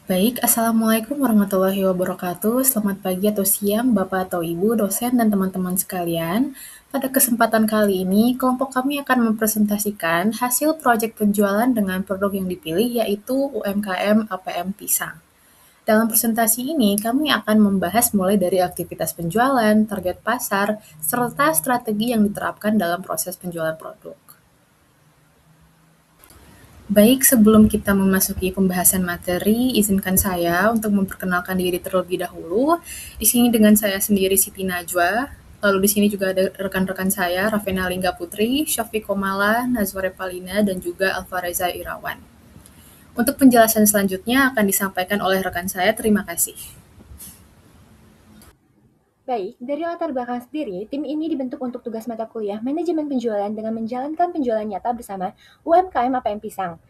Baik, Assalamualaikum warahmatullahi wabarakatuh. Selamat pagi atau siang, Bapak atau Ibu, dosen, dan teman-teman sekalian. Pada kesempatan kali ini, kelompok kami akan mempresentasikan hasil proyek penjualan dengan produk yang dipilih, yaitu UMKM APM Pisang. Dalam presentasi ini, kami akan membahas mulai dari aktivitas penjualan, target pasar, serta strategi yang diterapkan dalam proses penjualan produk. Baik, sebelum kita memasuki pembahasan materi, izinkan saya untuk memperkenalkan diri terlebih dahulu. Di sini dengan saya sendiri Siti Najwa, lalu di sini juga ada rekan-rekan saya, Raffena Lingga Putri, Syafiq Komala, Nazwa Repalina, dan juga Alfareza Irawan. Untuk penjelasan selanjutnya akan disampaikan oleh rekan saya, terima kasih. Baik, dari latar belakang sendiri, tim ini dibentuk untuk tugas mata kuliah manajemen penjualan dengan menjalankan penjualan nyata bersama UMKM APM Pisang.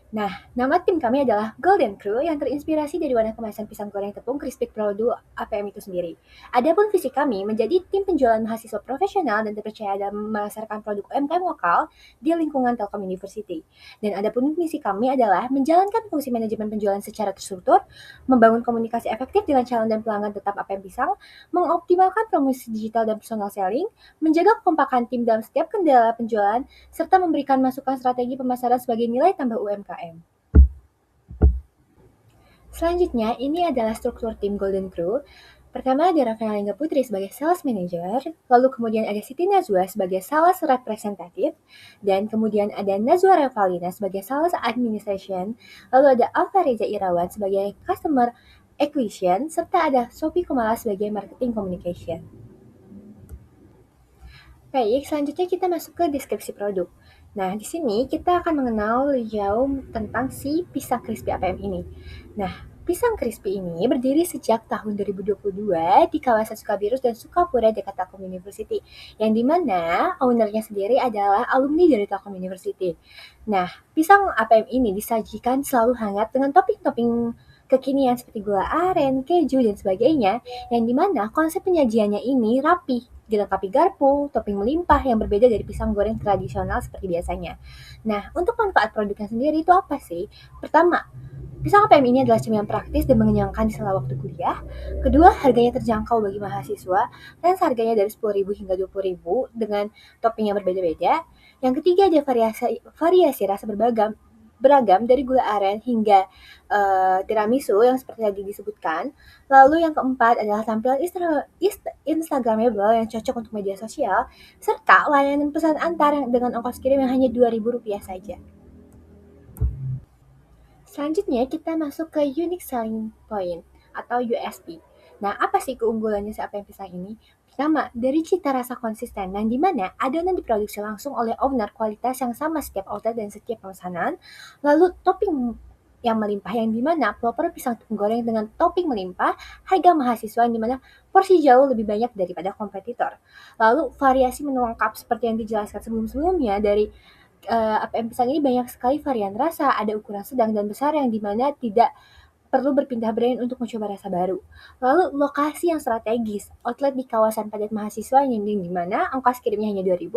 Nah, nama tim kami adalah Golden Crew yang terinspirasi dari warna kemasan pisang goreng tepung crispy produk APM itu sendiri. Adapun visi kami menjadi tim penjualan mahasiswa profesional dan terpercaya dalam memasarkan produk UMKM lokal di lingkungan Telkom University. Dan adapun misi kami adalah menjalankan fungsi manajemen penjualan secara terstruktur, membangun komunikasi efektif dengan calon dan pelanggan tetap APM Pisang, mengoptimalkan promosi digital dan personal selling, menjaga kekompakan tim dalam setiap kendala penjualan, serta memberikan masukan strategi pemasaran sebagai nilai tambah UMKM. Selanjutnya, ini adalah struktur tim Golden Crew. Pertama ada Rafael Lingga Putri sebagai sales manager, lalu kemudian ada Siti Nazwa sebagai sales representative, dan kemudian ada Nazwa Revalina sebagai sales administration, lalu ada Alfa Reza Irawan sebagai customer acquisition, serta ada Sophie Kumala sebagai marketing communication. Baik, selanjutnya kita masuk ke deskripsi produk. Nah, di sini kita akan mengenal lebih jauh tentang si pisang crispy APM ini. Nah, pisang crispy ini berdiri sejak tahun 2022 di kawasan Sukabiru dan Sukapura dekat Telkom University, yang dimana ownernya sendiri adalah alumni dari Telkom University. Nah, pisang APM ini disajikan selalu hangat dengan topping-topping kekinian seperti gula aren, keju, dan sebagainya, yang dimana konsep penyajiannya ini rapi, dilengkapi garpu, topping melimpah yang berbeda dari pisang goreng tradisional seperti biasanya. Nah, untuk manfaat produknya sendiri itu apa sih? Pertama, pisang APM ini adalah cemilan praktis dan mengenyangkan di sela waktu kuliah. Kedua, harganya terjangkau bagi mahasiswa, dan harganya dari 10.000 hingga 20.000 dengan topping yang berbeda-beda. Yang ketiga, ada variasi rasa beragam dari gula aren hingga tiramisu yang seperti tadi disebutkan. Lalu yang keempat adalah tampilan Instagramable yang cocok untuk media sosial, serta layanan pesan antar dengan ongkos kirim yang hanya Rp2.000 saja. Selanjutnya kita masuk ke Unique Selling Point atau USP. Nah, apa sih keunggulannya si APM Pisang ini? Pertama, dari cita rasa konsisten yang dimana adonan diproduksi langsung oleh owner kualitas yang sama setiap outlet dan setiap pemesanan. Lalu topping yang melimpah yang dimana pelopor pisang goreng dengan topping melimpah, harga mahasiswa yang dimana porsi jauh lebih banyak daripada kompetitor. Lalu variasi menu lengkap seperti yang dijelaskan sebelum-sebelumnya dari APM Pisang ini banyak sekali varian rasa, ada ukuran sedang dan besar yang dimana tidak perlu berpindah brand untuk mencoba rasa baru. Lalu lokasi yang strategis, outlet di kawasan padat mahasiswa yang dimana ongkos kirimnya hanya 2.000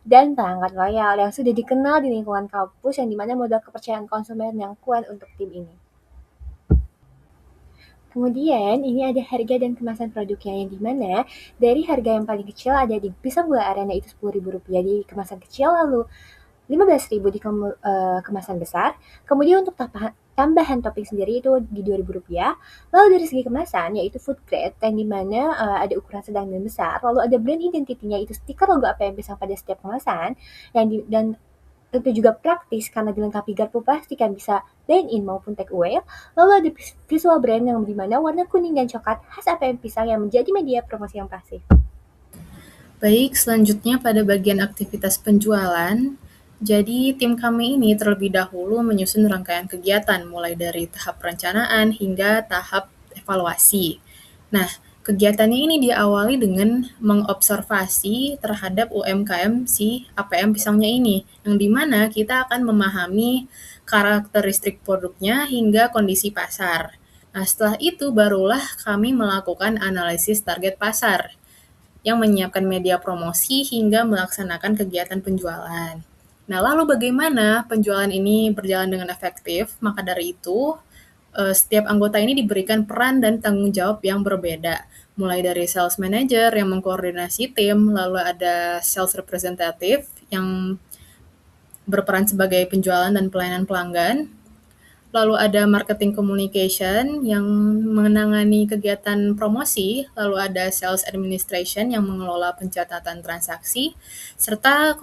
dan pelanggan loyal yang sudah dikenal di lingkungan kampus yang dimana modal kepercayaan konsumen yang kuat untuk tim ini. Kemudian ini ada harga dan kemasan produknya yang dimana dari harga yang paling kecil ada di pisang gula aren yaitu Rp10.000 di kemasan kecil, lalu 15.000 di kemasan besar. Kemudian untuk tambahan topping sendiri itu di Rp2.000. Lalu dari segi kemasan yaitu food grade yang dimana ada ukuran sedang dan besar. Lalu ada brand identity-nya itu stiker logo apa yang pisang pada setiap kemasan dan tentu juga praktis karena dilengkapi garpu plastik yang bisa dine-in maupun take away. Lalu ada visual brand yang dimana warna kuning dan coklat khas APM Pisang yang menjadi media promosi yang pasif. Baik, selanjutnya pada bagian aktivitas penjualan. Jadi, tim kami ini terlebih dahulu menyusun rangkaian kegiatan mulai dari tahap perencanaan hingga tahap evaluasi. Nah, kegiatannya ini diawali dengan mengobservasi terhadap UMKM si APM pisangnya ini, yang dimana kita akan memahami karakteristik produknya hingga kondisi pasar. Nah, setelah itu barulah kami melakukan analisis target pasar yang menyiapkan media promosi hingga melaksanakan kegiatan penjualan. Nah, lalu bagaimana penjualan ini berjalan dengan efektif? Maka dari itu, Setiap anggota ini diberikan peran dan tanggung jawab yang berbeda, mulai dari sales manager yang mengkoordinasi tim, lalu ada sales representative yang berperan sebagai penjualan dan pelayanan pelanggan, lalu ada marketing communication yang menangani kegiatan promosi, lalu ada sales administration yang mengelola pencatatan transaksi, serta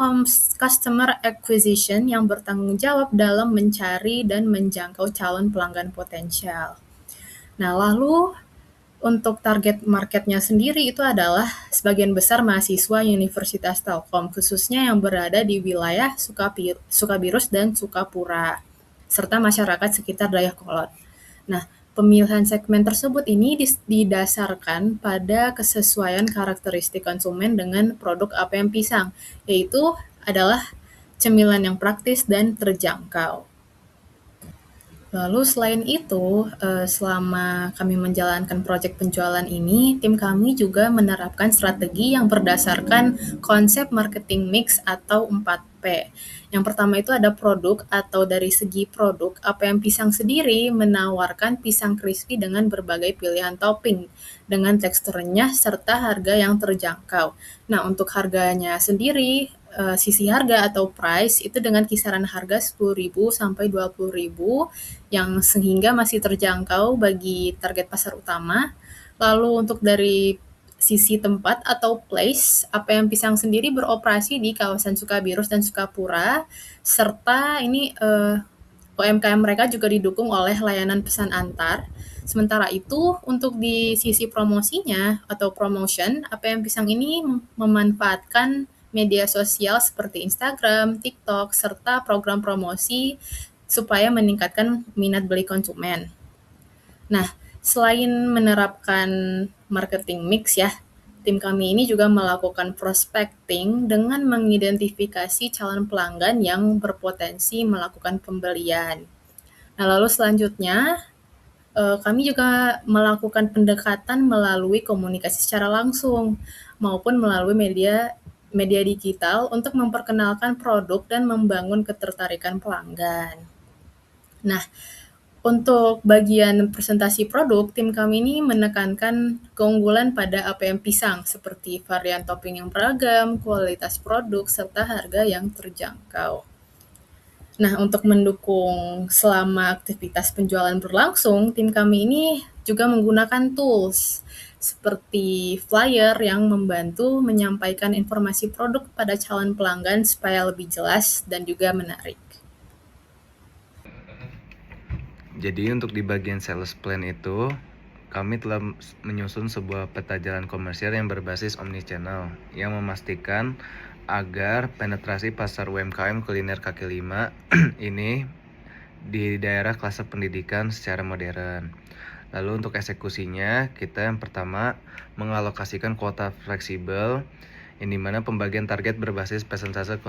customer acquisition yang bertanggung jawab dalam mencari dan menjangkau calon pelanggan potensial. Nah, lalu untuk target marketnya sendiri itu adalah sebagian besar mahasiswa Universitas Telkom, khususnya yang berada di wilayah Sukabirus dan Sukapura, serta masyarakat sekitar Dayakolot. Nah, pemilihan segmen tersebut ini didasarkan pada kesesuaian karakteristik konsumen dengan produk APM Pisang, yaitu adalah cemilan yang praktis dan terjangkau. Lalu selain itu, selama kami menjalankan proyek penjualan ini, tim kami juga menerapkan strategi yang berdasarkan konsep marketing mix atau 4P. Yang pertama itu ada produk atau dari segi produk, APM Pisang sendiri menawarkan pisang crispy dengan berbagai pilihan topping, dengan teksturnya serta harga yang terjangkau. Nah, untuk harganya sendiri, sisi harga atau price itu dengan kisaran harga 10.000 sampai 20.000 yang sehingga masih terjangkau bagi target pasar utama. Lalu untuk dari sisi tempat atau place, APM Pisang sendiri beroperasi di kawasan Sukabirus dan Sukapura, serta ini UMKM mereka juga didukung oleh layanan pesan antar. Sementara itu, untuk di sisi promosinya atau promotion, APM Pisang ini memanfaatkan media sosial seperti Instagram, TikTok, serta program promosi supaya meningkatkan minat beli konsumen. Nah, selain menerapkan marketing mix ya, tim kami ini juga melakukan prospecting dengan mengidentifikasi calon pelanggan yang berpotensi melakukan pembelian. Nah, lalu selanjutnya kami juga melakukan pendekatan melalui komunikasi secara langsung maupun melalui media media digital untuk memperkenalkan produk dan membangun ketertarikan pelanggan. Nah, untuk bagian presentasi produk, tim kami ini menekankan keunggulan pada APM Pisang seperti varian topping yang beragam, kualitas produk, serta harga yang terjangkau. Nah, untuk mendukung selama aktivitas penjualan berlangsung, tim kami ini juga menggunakan tools seperti flyer yang membantu menyampaikan informasi produk pada calon pelanggan supaya lebih jelas dan juga menarik. Jadi untuk di bagian sales plan itu, kami telah menyusun sebuah peta jalan komersial yang berbasis omnichannel yang memastikan agar penetrasi pasar UMKM kuliner kaki lima ini di daerah klase pendidikan secara modern. Lalu untuk eksekusinya, kita yang pertama mengalokasikan kuota fleksibel yang dimana pembagian target berbasis persentase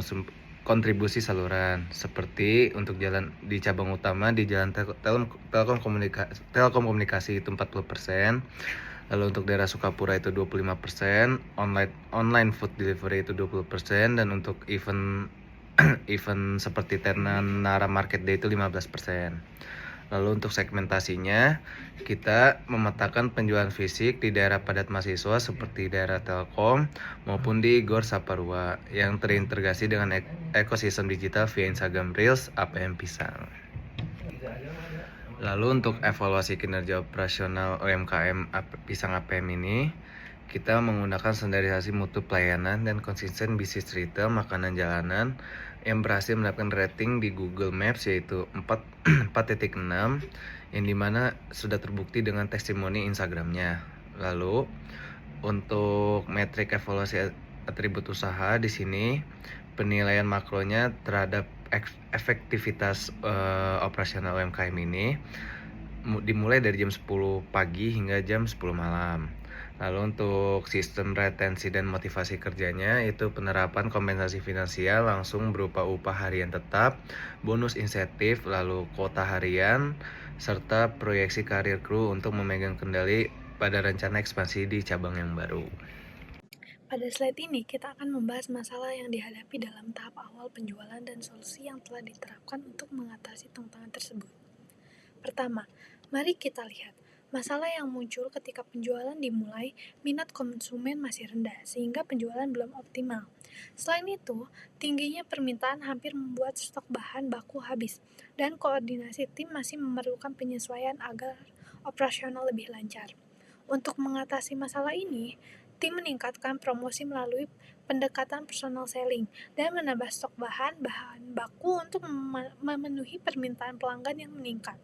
kontribusi saluran, seperti untuk jalan di cabang utama di jalan Telkom Komunikasi itu 40%, lalu untuk daerah Sukapura itu 25%, online food delivery itu 20%, dan untuk event event seperti Tenan Nara Market Day itu 15%. Lalu untuk segmentasinya, kita memetakan penjualan fisik di daerah padat mahasiswa seperti daerah Telkom maupun di Gor Saparua yang terintegrasi dengan ekosistem digital via Instagram Reels APM Pisang. Lalu untuk evaluasi kinerja operasional UMKM Pisang APM ini, kita menggunakan standarisasi mutu pelayanan dan konsisten bisnis retail makanan jalanan yang berhasil mendapatkan rating di Google Maps yaitu 4.6 yang dimana sudah terbukti dengan testimoni Instagramnya. Lalu untuk metrik evaluasi atribut usaha di sini penilaian makronya terhadap efektivitas operasional UMKM ini dimulai dari jam 10 pagi hingga jam 10 malam. Lalu untuk sistem retensi dan motivasi kerjanya itu penerapan kompensasi finansial langsung berupa upah harian tetap, bonus insentif, lalu kuota harian, serta proyeksi karir kru untuk memegang kendali pada rencana ekspansi di cabang yang baru. Pada slide ini, kita akan membahas masalah yang dihadapi dalam tahap awal penjualan dan solusi yang telah diterapkan untuk mengatasi tantangan tersebut. Pertama, Mari kita lihat. Masalah yang muncul ketika penjualan dimulai, minat konsumen masih rendah, sehingga penjualan belum optimal. Selain itu, tingginya permintaan hampir membuat stok bahan baku habis, dan koordinasi tim masih memerlukan penyesuaian agar operasional lebih lancar. Untuk mengatasi masalah ini, tim meningkatkan promosi melalui pendekatan personal selling dan menambah stok bahan baku untuk memenuhi permintaan pelanggan yang meningkat.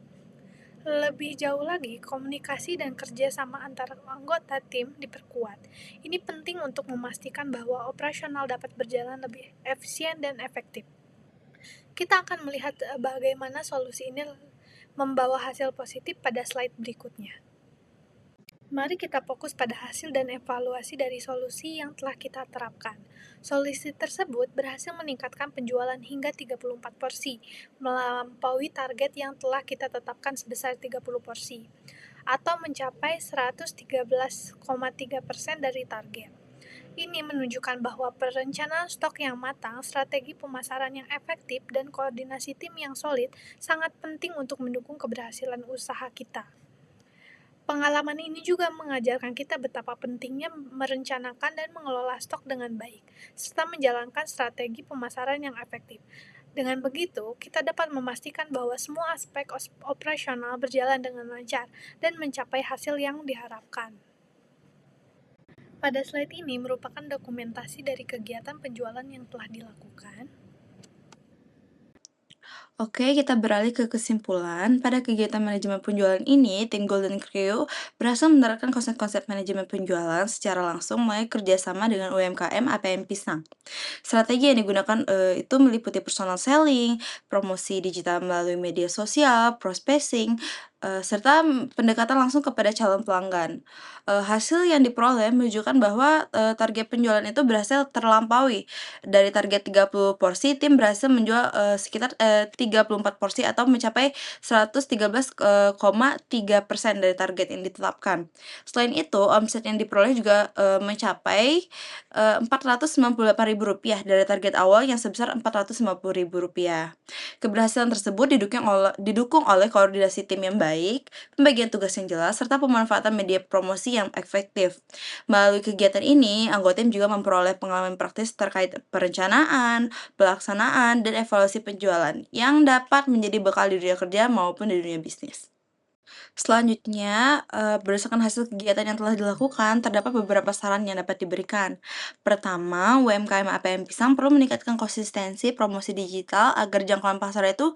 Lebih jauh lagi, komunikasi dan kerjasama antara anggota tim diperkuat. Ini penting untuk memastikan bahwa operasional dapat berjalan lebih efisien dan efektif. Kita akan melihat bagaimana solusi ini membawa hasil positif pada slide berikutnya. Mari kita fokus pada hasil dan evaluasi dari solusi yang telah kita terapkan. Solusi tersebut berhasil meningkatkan penjualan hingga 34 porsi, melampaui target yang telah kita tetapkan sebesar 30 porsi, atau mencapai 113,3% dari target. Ini menunjukkan bahwa perencanaan stok yang matang, strategi pemasaran yang efektif, dan koordinasi tim yang solid sangat penting untuk mendukung keberhasilan usaha kita. Pengalaman ini juga mengajarkan kita betapa pentingnya merencanakan dan mengelola stok dengan baik, serta menjalankan strategi pemasaran yang efektif. Dengan begitu, kita dapat memastikan bahwa semua aspek operasional berjalan dengan lancar dan mencapai hasil yang diharapkan. Pada slide ini merupakan dokumentasi dari kegiatan penjualan yang telah dilakukan. Oke, kita beralih ke kesimpulan. Pada kegiatan manajemen penjualan ini, tim Golden Crew berhasil menerapkan konsep-konsep manajemen penjualan secara langsung melalui kerjasama dengan UMKM APM Pisang. Strategi yang digunakan itu meliputi personal selling, promosi digital melalui media sosial, prospecting, serta pendekatan langsung kepada calon pelanggan. Hasil yang diperoleh menunjukkan bahwa target penjualan itu berhasil terlampaui. Dari target 30 porsi, tim berhasil menjual sekitar 34 porsi atau mencapai 113,3% dari target yang ditetapkan. Selain itu, omset yang diperoleh juga mencapai Rp498.000 dari target awal yang sebesar Rp450.000. Keberhasilan tersebut didukung oleh koordinasi tim yang baik, pembagian tugas yang jelas, serta pemanfaatan media promosi yang efektif. Melalui kegiatan ini, anggota tim juga memperoleh pengalaman praktis terkait perencanaan, pelaksanaan, dan evaluasi penjualan yang dapat menjadi bekal di dunia kerja maupun di dunia bisnis. Selanjutnya, berdasarkan hasil kegiatan yang telah dilakukan, terdapat beberapa saran yang dapat diberikan. Pertama, UMKM APM Pisang perlu meningkatkan konsistensi promosi digital agar jangkauan pasar itu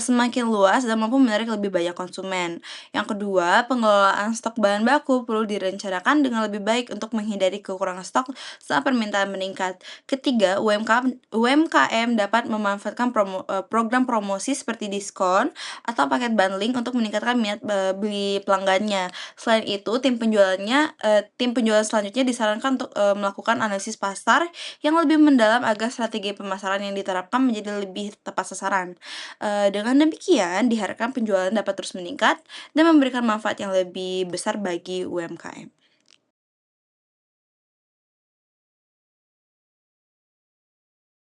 semakin luas dan mampu menarik lebih banyak konsumen. Yang kedua, pengelolaan stok bahan baku perlu direncanakan dengan lebih baik untuk menghindari kekurangan stok saat permintaan meningkat. Ketiga, UMKM dapat memanfaatkan program promosi seperti diskon atau paket bundling untuk meningkatkan minat beli pelanggannya. Selain itu, tim penjualan selanjutnya disarankan untuk melakukan analisis pasar yang lebih mendalam agar strategi pemasaran yang diterapkan menjadi lebih tepat sasaran. Dengan demikian, diharapkan penjualan dapat terus meningkat dan memberikan manfaat yang lebih besar bagi UMKM.